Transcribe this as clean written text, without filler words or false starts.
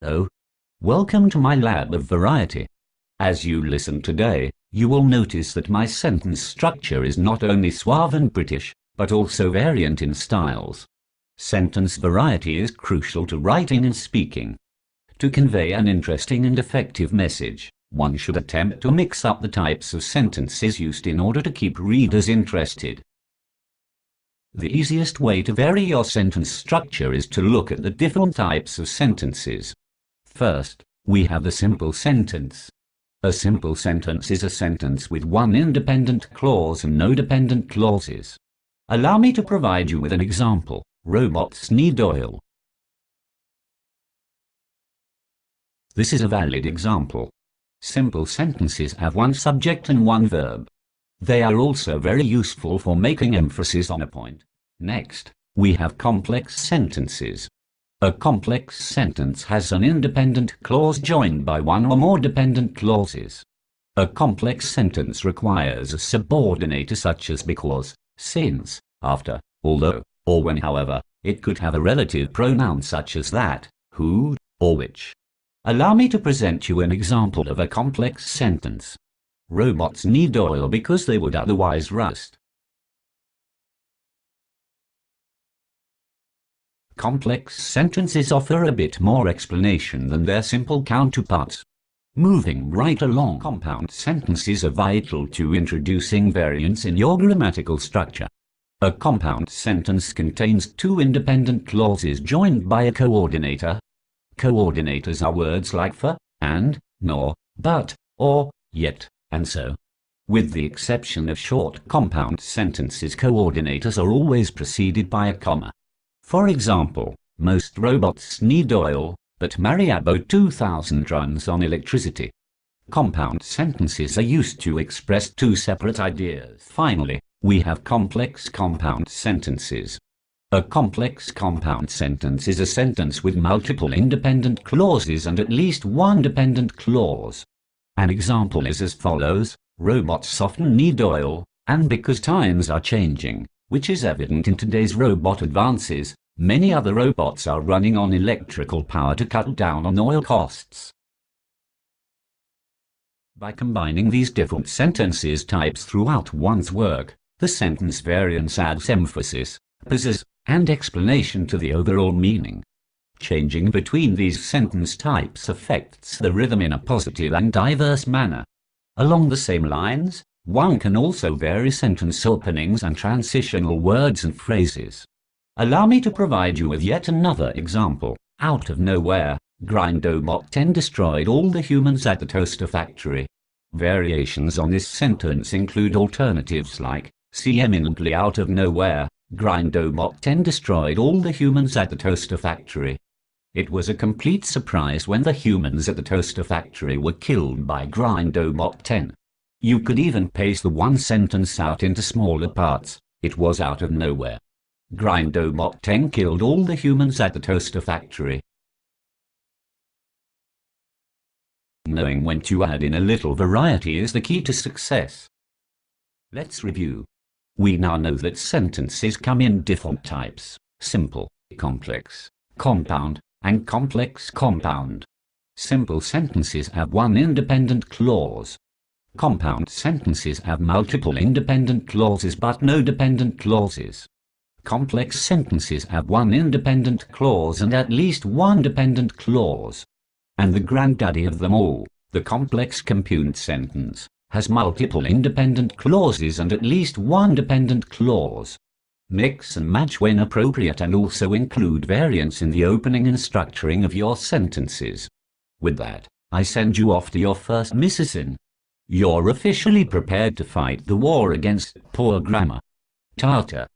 Hello. Welcome to my lab of variety. As you listen today, you will notice that my sentence structure is not only suave and British, but also variant in styles. Sentence variety is crucial to writing and speaking. To convey an interesting and effective message, one should attempt to mix up the types of sentences used in order to keep readers interested. The easiest way to vary your sentence structure is to look at the different types of sentences. First, we have the simple sentence. A simple sentence is a sentence with one independent clause and no dependent clauses. Allow me to provide you with an example. Robots need oil. This is a valid example. Simple sentences have one subject and one verb. They are also very useful for making emphasis on a point. Next, we have complex sentences. A complex sentence has an independent clause joined by one or more dependent clauses. A complex sentence requires a subordinator such as because, since, after, although, or when. However, it could have a relative pronoun such as that, who, or which. Allow me to present you an example of a complex sentence. Robots need oil because they would otherwise rust. Complex sentences offer a bit more explanation than their simple counterparts. Moving right along, compound sentences are vital to introducing variance in your grammatical structure. A compound sentence contains two independent clauses joined by a coordinator. Coordinators are words like for, and, nor, but, or, yet, and so. With the exception of short compound sentences, coordinators are always preceded by a comma. For example, most robots need oil, but Mariabo 2000 runs on electricity. Compound sentences are used to express two separate ideas. Finally, we have complex compound sentences. A complex compound sentence is a sentence with multiple independent clauses and at least one dependent clause. An example is as follows: robots often need oil, and because times are changing, which is evident in today's robot advances, many other robots are running on electrical power to cut down on oil costs. By combining these different sentences types throughout one's work, the sentence variance adds emphasis, emphasis, and explanation to the overall meaning. Changing between these sentence types affects the rhythm in a positive and diverse manner. Along the same lines, one can also vary sentence openings and transitional words and phrases. Allow me to provide you with yet another example. Out of nowhere, Grindobot 10 destroyed all the humans at the toaster factory. Variations on this sentence include alternatives like, see eminently out of nowhere, Grindobot 10 destroyed all the humans at the toaster factory. It was a complete surprise when the humans at the toaster factory were killed by Grindobot 10. You could even pace the one sentence out into smaller parts. It was out of nowhere. Grindobot 10 killed all the humans at the toaster factory. Knowing when to add in a little variety is the key to success. Let's review. We now know that sentences come in different types: simple, complex, compound, and complex compound. Simple sentences have one independent clause. Compound sentences have multiple independent clauses but no dependent clauses. Complex sentences have one independent clause and at least one dependent clause. And the granddaddy of them all, the complex compound sentence, has multiple independent clauses and at least one dependent clause. Mix and match when appropriate and also include variance in the opening and structuring of your sentences. With that, I send you off to your first mission. You're officially prepared to fight the war against poor grammar. Tata.